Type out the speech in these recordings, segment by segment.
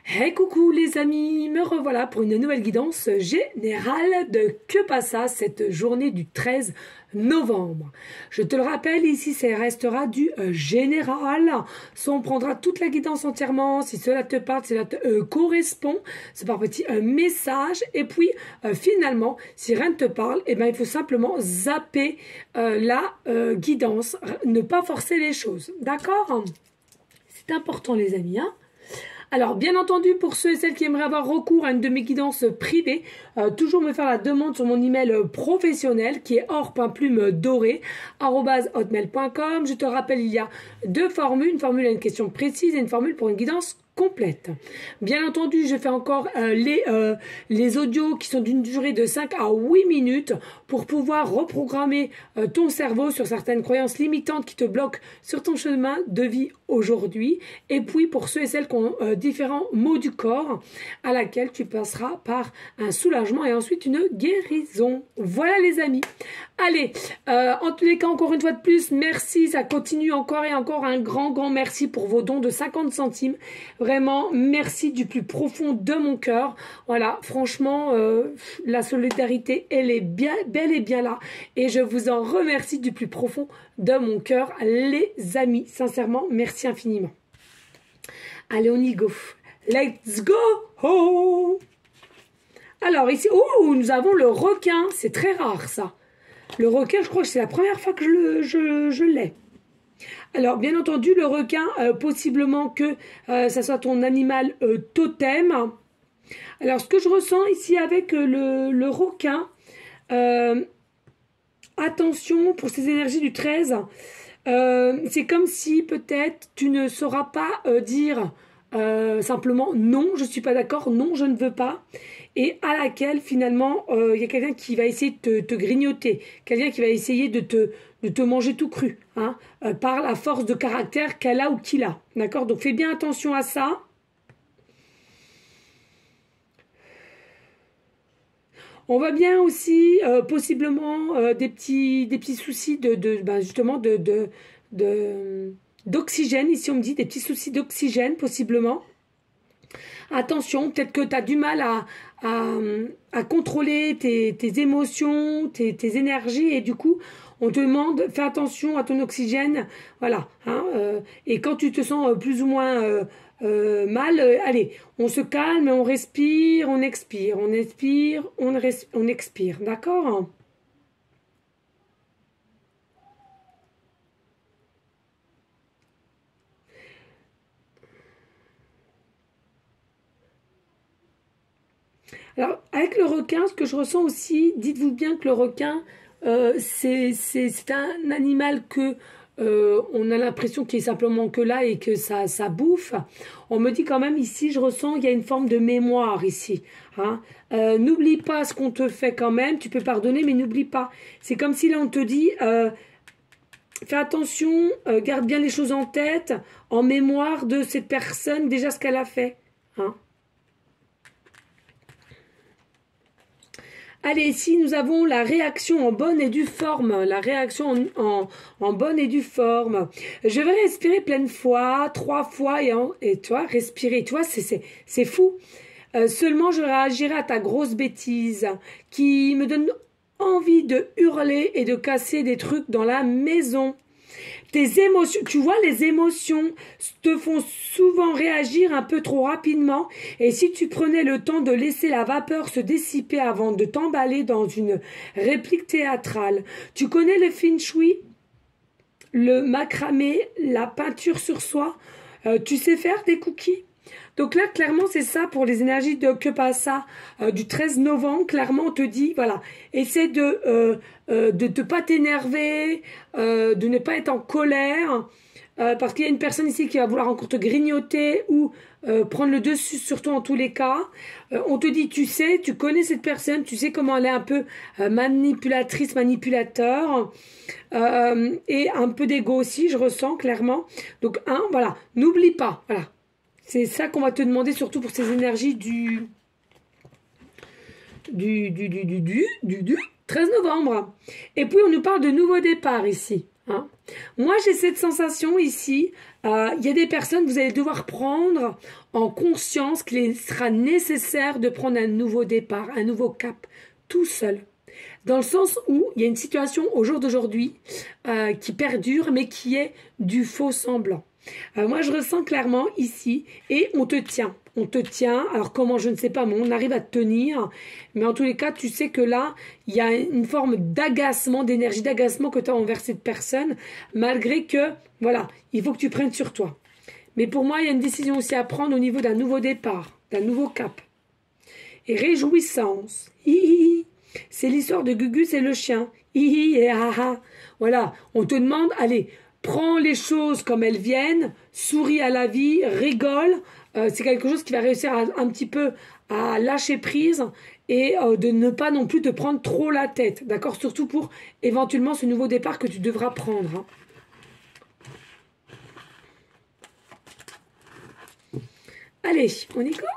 Hey coucou les amis, me revoilà pour une nouvelle guidance générale de Que passa cette journée du 13 novembre. Je te le rappelle, ici ça restera du général. Ça, on prendra toute la guidance entièrement, si cela te parle, si cela te correspond, c'est par petit message. Et puis finalement, si rien ne te parle, eh ben, il faut simplement zapper la guidance, ne pas forcer les choses. D'accord? C'est important les amis, hein? Alors, bien entendu, pour ceux et celles qui aimeraient avoir recours à une de mes guidances privées, toujours me faire la demande sur mon email professionnel qui est or.plume-dorée@hotmail.com. Je te rappelle, il y a deux formules, une formule à une question précise et une formule pour une guidance complète. Bien entendu, je fais encore les audios qui sont d'une durée de 5 à 8 minutes pour pouvoir reprogrammer ton cerveau sur certaines croyances limitantes qui te bloquent sur ton chemin de vie aujourd'hui. Et puis pour ceux et celles qui ont différents maux du corps à laquelle tu passeras par un soulagement et ensuite une guérison. Voilà les amis. Allez, en tous les cas, encore une fois de plus, merci, ça continue encore et encore, un grand merci pour vos dons de 50 centimes. Vraiment, merci du plus profond de mon cœur. Voilà, franchement, la solidarité, elle est bien, bel et bien là. Et je vous en remercie du plus profond de mon cœur, les amis. Sincèrement, merci infiniment. Allez, on y go. Let's go! Oh! Alors ici, oh, nous avons le requin. C'est très rare ça. Le requin, je crois que c'est la première fois que je l'ai. Alors, bien entendu, le requin, possiblement que ça soit ton animal totem. Alors, ce que je ressens ici avec le requin, attention pour ces énergies du 13, c'est comme si peut-être tu ne sauras pas dire simplement non, je ne suis pas d'accord, non, je ne veux pas. Et à laquelle finalement il y a quelqu'un qui va essayer de te grignoter, quelqu'un qui va essayer de te manger tout cru, hein, par la force de caractère qu'elle a ou qu'il a. D'accord? Donc fais bien attention à ça. On voit bien aussi possiblement des petits soucis justement d'oxygène. Ici on me dit des petits soucis d'oxygène possiblement. Attention, peut-être que tu as du mal à contrôler tes émotions, tes énergies, et du coup, on te demande, fais attention à ton oxygène, voilà. Hein, et quand tu te sens plus ou moins mal, allez, on se calme, on respire, on expire, on expire, on expire, d'accord ? Alors, avec le requin, ce que je ressens aussi, dites-vous bien que le requin, c'est un animal que on a l'impression qu'il est simplement que là et que ça bouffe. On me dit quand même ici, je ressens qu'il y a une forme de mémoire ici. Hein. N'oublie pas ce qu'on te fait quand même, tu peux pardonner, mais n'oublie pas. C'est comme si là on te dit, fais attention, garde bien les choses en tête, en mémoire de cette personne, déjà ce qu'elle a fait. Hein. Allez, ici, nous avons la réaction en bonne et due forme. La réaction en bonne et due forme. Je vais respirer pleine fois, 3 fois, et toi, respirer. Toi, c'est fou. Seulement, je réagirai à ta grosse bêtise qui me donne envie de hurler et de casser des trucs dans la maison. Tes émotions, tu vois, les émotions te font souvent réagir un peu trop rapidement, et si tu prenais le temps de laisser la vapeur se dissiper avant de t'emballer dans une réplique théâtrale. Tu connais le feng shui, le macramé, la peinture sur soie, tu sais faire des cookies? Donc là, clairement, c'est ça pour les énergies de Que passa du 13 novembre. Clairement, on te dit, voilà, essaie de ne pas t'énerver, de ne pas être en colère, parce qu'il y a une personne ici qui va vouloir encore te grignoter ou prendre le dessus sur toi en tous les cas. On te dit, tu sais, tu connais cette personne, tu sais comment elle est un peu manipulatrice, manipulateur, et un peu d'ego aussi, je ressens clairement. Donc, voilà, n'oublie pas, voilà. C'est ça qu'on va te demander, surtout pour ces énergies du 13 novembre. Et puis, on nous parle de nouveau départ ici. Hein. Moi, j'ai cette sensation ici. Il y a des personnes, vous allez devoir prendre en conscience qu'il sera nécessaire de prendre un nouveau départ, un nouveau cap, tout seul. Dans le sens où il y a une situation au jour d'aujourd'hui qui perdure, mais qui est du faux semblant. Moi, je ressens clairement ici, et on te tient. On te tient, alors comment, je ne sais pas, mais on arrive à te tenir. Mais en tous les cas, tu sais que là, il y a une forme d'agacement, d'énergie d'agacement que tu as envers cette personne, malgré que, voilà, il faut que tu prennes sur toi. Mais pour moi, il y a une décision aussi à prendre au niveau d'un nouveau départ, d'un nouveau cap. Et réjouissance. Hihi. C'est l'histoire de Gugus et le chien. Hihi et haha. Voilà, on te demande, allez, prends les choses comme elles viennent, souris à la vie, rigole. C'est quelque chose qui va réussir un petit peu à lâcher prise et de ne pas non plus te prendre trop la tête. D'accord? Surtout pour éventuellement ce nouveau départ que tu devras prendre. Hein. Allez, on y go?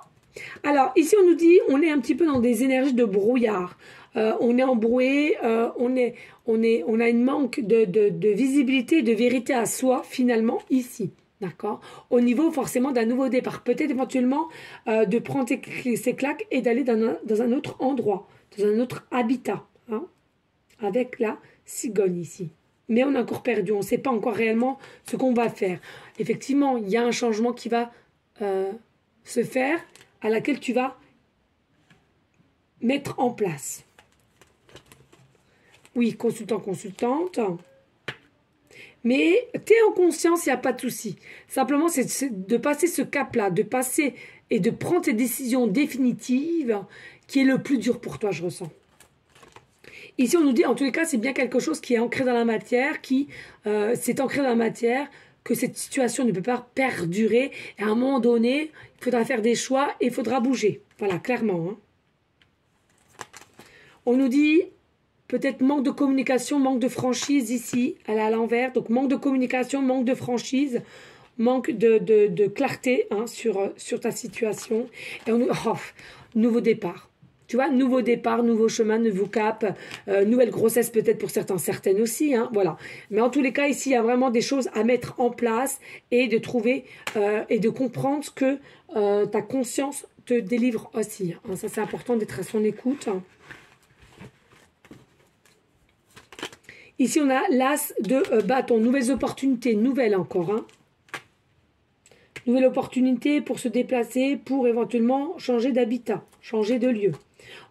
Alors, ici, on nous dit, on est un petit peu dans des énergies de brouillard. On est embrouillé, on a une manque de visibilité et de vérité à soi, finalement, ici. D'accord? Au niveau, forcément, d'un nouveau départ. Peut-être, éventuellement, de prendre ses claques et d'aller dans un autre endroit, dans un autre habitat. Hein, avec la cigogne, ici. Mais on est encore perdu. On ne sait pas encore réellement ce qu'on va faire. Effectivement, il y a un changement qui va se faire, à laquelle tu vas mettre en place. Oui, consultant, consultante. Mais tu es en conscience, il n'y a pas de souci. Simplement, c'est de passer ce cap-là, de passer et de prendre tes décisions définitives qui est le plus dur pour toi, je ressens. Ici, on nous dit, en tous les cas, c'est bien quelque chose qui est ancré dans la matière, c'est ancré dans la matière, que cette situation ne peut pas perdurer. Et à un moment donné, il faudra faire des choix et il faudra bouger. Voilà, clairement. Hein. On nous dit peut-être manque de communication, manque de franchise ici, elle est à l'envers. Donc manque de communication, manque de franchise, manque de clarté hein, sur ta situation. Et nouveau départ. Tu vois, nouveau départ, nouveau chemin, nouveau cap, nouvelle grossesse peut-être pour certains, certaines aussi, hein, voilà. Mais en tous les cas, ici, il y a vraiment des choses à mettre en place et de trouver et de comprendre ce que ta conscience te délivre aussi. Hein. Ça, c'est important d'être à son écoute. Hein. Ici, on a l'as de bâton, nouvelles opportunités, nouvelles encore, hein. Nouvelle opportunité pour se déplacer, pour éventuellement changer d'habitat, changer de lieu.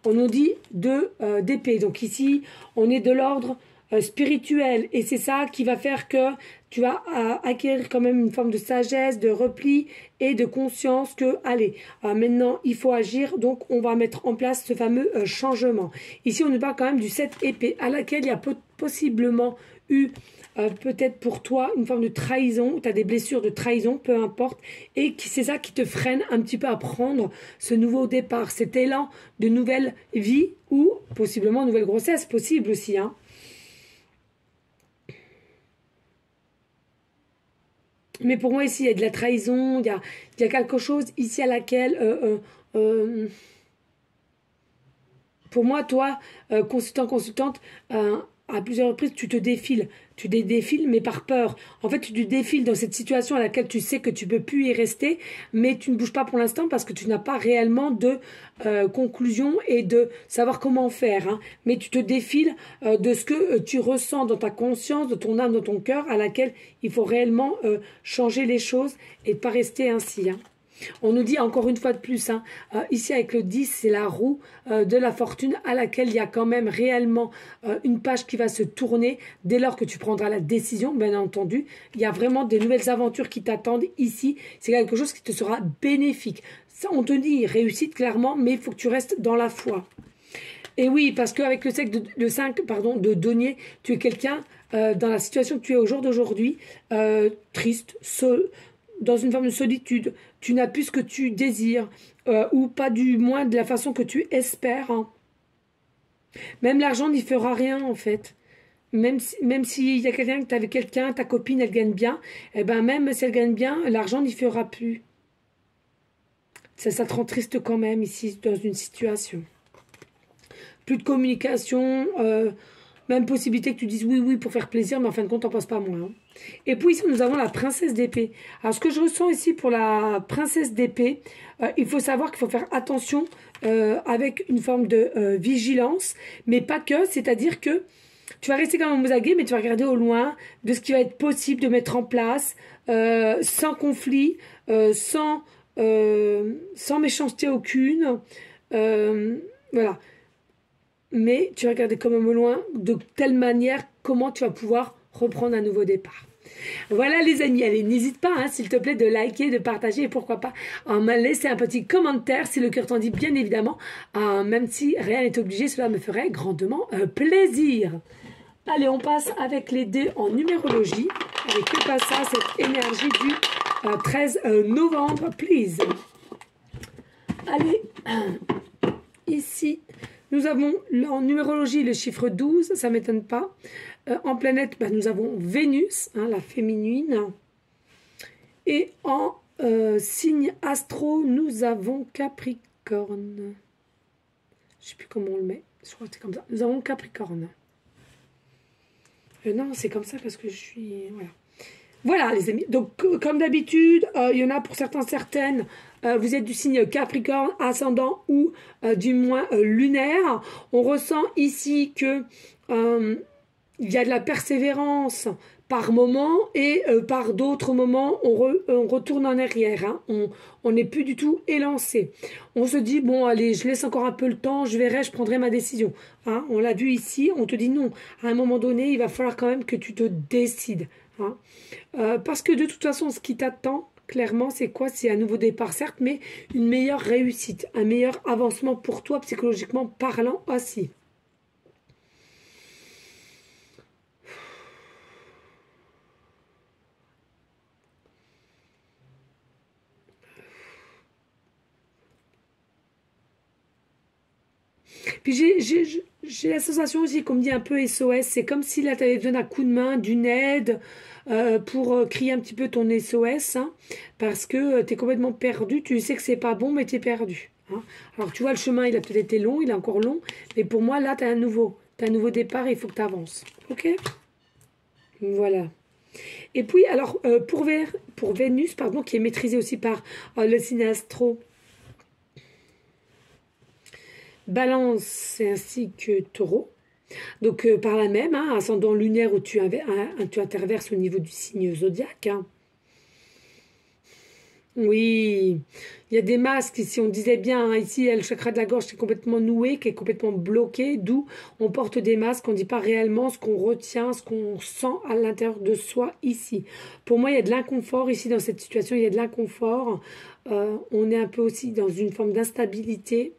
On nous dit d'épée. Donc ici, on est de l'ordre spirituel. Et c'est ça qui va faire que tu vas acquérir quand même une forme de sagesse, de repli et de conscience que, allez, maintenant, il faut agir. Donc, on va mettre en place ce fameux changement. Ici, on nous parle quand même du 7 épée à laquelle il y a possiblement eu peut-être pour toi une forme de trahison, tu as des blessures de trahison, peu importe, et c'est ça qui te freine un petit peu à prendre ce nouveau départ, cet élan de nouvelle vie ou possiblement nouvelle grossesse, possible aussi. Hein. Mais pour moi ici, il y a de la trahison, il y a quelque chose ici à laquelle... pour moi, toi, consultante, à plusieurs reprises, tu te défiles. Tu te défiles, mais par peur. En fait, tu te défiles dans cette situation à laquelle tu sais que tu ne peux plus y rester, mais tu ne bouges pas pour l'instant parce que tu n'as pas réellement de conclusion et de savoir comment faire. Hein. Mais tu te défiles de ce que tu ressens dans ta conscience, de ton âme, dans ton cœur, à laquelle il faut réellement changer les choses et ne pas rester ainsi. Hein. On nous dit encore une fois de plus, hein, ici avec le 10, c'est la roue de la fortune à laquelle il y a quand même réellement une page qui va se tourner dès lors que tu prendras la décision, bien entendu. Il y a vraiment des nouvelles aventures qui t'attendent ici. C'est quelque chose qui te sera bénéfique. Ça, on te dit réussite clairement, mais il faut que tu restes dans la foi. Et oui, parce qu'avec le 5 de denier, tu es quelqu'un dans la situation que tu es au jour d'aujourd'hui, triste, seul, dans une forme de solitude, tu n'as plus ce que tu désires, ou pas du moins de la façon que tu espères. Hein. Même l'argent n'y fera rien en fait. Même s'il y a quelqu'un, que tu avec quelqu'un, ta copine, elle gagne bien, eh ben même si elle gagne bien, l'argent n'y fera plus. Ça te rend triste quand même ici, dans une situation. Plus de communication, Même possibilité que tu dises oui, oui pour faire plaisir, mais en fin de compte, t'en penses pas moins. Hein. Et puis ici, nous avons la princesse d'épée. Alors, ce que je ressens ici pour la princesse d'épée, il faut savoir qu'il faut faire attention avec une forme de vigilance, mais pas que, c'est-à-dire que tu vas rester quand même aux aguets, mais tu vas regarder au loin de ce qui va être possible de mettre en place, sans conflit, sans méchanceté aucune. Voilà. Mais tu vas regarder quand même au loin de telle manière comment tu vas pouvoir reprendre un nouveau départ. Voilà les amis, allez, n'hésite pas, hein, s'il te plaît, de liker, de partager et pourquoi pas en me laisser un petit commentaire si le cœur t'en dit, bien évidemment, même si rien n'est obligé, cela me ferait grandement plaisir. Allez, on passe avec les dés en numérologie, avec que passe ça, cette énergie du 13 novembre, please. Allez, ici, nous avons en numérologie le chiffre 12, ça ne m'étonne pas. En planète, nous avons Vénus, hein, la féminine. Et en signe astro, nous avons Capricorne. Je ne sais plus comment on le met, je crois que c'est comme ça. Nous avons Capricorne. Non, c'est comme ça parce que je suis... Voilà. Voilà les amis, donc comme d'habitude, il y en a pour certains, certaines, vous êtes du signe Capricorne, ascendant ou du moins lunaire. On ressent ici que il y a de la persévérance par moment et par d'autres moments, on retourne en arrière. Hein. On n'est plus du tout élancé. On se dit, bon, allez, je laisse encore un peu le temps, je verrai, je prendrai ma décision. Hein. On l'a vu ici, on te dit non. À un moment donné, il va falloir quand même que tu te décides. Hein. Parce que de toute façon, ce qui t'attend, clairement, c'est quoi? C'est un nouveau départ, certes, mais une meilleure réussite, un meilleur avancement pour toi, psychologiquement parlant aussi. Puis j'ai la sensation aussi qu'on me dit un peu SOS. C'est comme si là, tu avais besoin d'un coup de main, d'une aide pour crier un petit peu ton SOS. Hein, parce que tu es complètement perdu. Tu sais que c'est pas bon, mais tu es perdu. Hein. Alors, tu vois, le chemin, il a peut-être été long, il est encore long. Mais pour moi, là, tu as un nouveau départ et il faut que tu avances. OK? Voilà. Et puis, alors, pour Vénus, pardon, qui est maîtrisé aussi par le signe astro, Balance ainsi que Taureau. Donc par là même, hein, ascendant lunaire où tu interverses au niveau du signe zodiaque. Hein. Oui, il y a des masques ici, on disait bien, hein, ici il y a le chakra de la gorge qui est complètement noué, qui est complètement bloqué, d'où on porte des masques, on ne dit pas réellement ce qu'on retient, ce qu'on sent à l'intérieur de soi ici. Pour moi, il y a de l'inconfort ici dans cette situation, il y a de l'inconfort, on est un peu aussi dans une forme d'instabilité.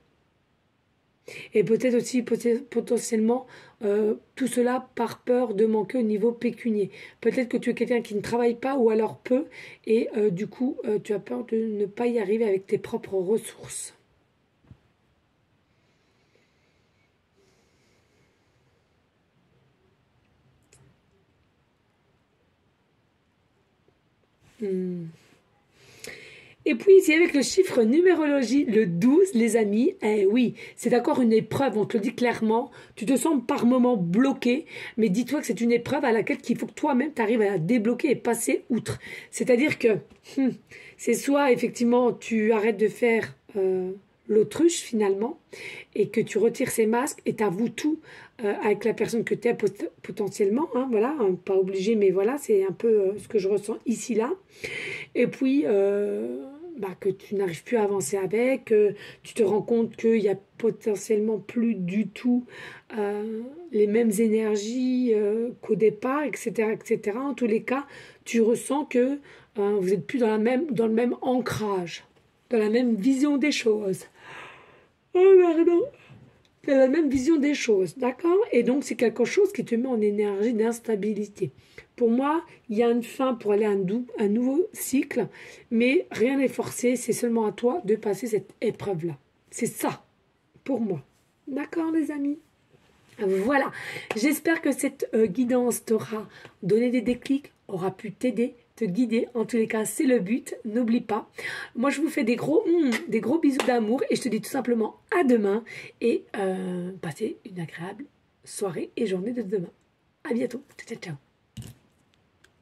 Et peut-être aussi potentiellement tout cela par peur de manquer au niveau pécunier. Peut-être que tu es quelqu'un qui ne travaille pas ou alors peu et du coup tu as peur de ne pas y arriver avec tes propres ressources. Et puis ici avec le chiffre numérologie, le 12, les amis, eh oui, c'est encore une épreuve, on te le dit clairement, tu te sens par moments bloqué, mais dis-toi que c'est une épreuve à laquelle il faut que toi-même tu arrives à la débloquer et passer outre. C'est-à-dire que c'est soit effectivement tu arrêtes de faire l'autruche finalement, et que tu retires ces masques et t'avoues tout avec la personne que tu es potentiellement, hein, voilà, hein, pas obligé, mais voilà, c'est un peu ce que je ressens ici, là. Et puis... que tu n'arrives plus à avancer avec, tu te rends compte qu'il n'y a potentiellement plus du tout les mêmes énergies qu'au départ, etc., etc. En tous les cas, tu ressens que vous n'êtes plus dans le même ancrage, dans la même vision des choses. Oh, pardon. Dans la même vision des choses, d'accord? Et donc, c'est quelque chose qui te met en énergie d'instabilité. Pour moi, il y a une fin pour aller à un nouveau cycle, mais rien n'est forcé, c'est seulement à toi de passer cette épreuve-là. C'est ça, pour moi. D'accord, les amis? Voilà, j'espère que cette guidance t'aura donné des déclics, aura pu t'aider, te guider. En tous les cas, c'est le but, n'oublie pas. Moi, je vous fais des gros bisous d'amour et je te dis tout simplement à demain et passez une agréable soirée et journée de demain. À bientôt. Ciao, ciao.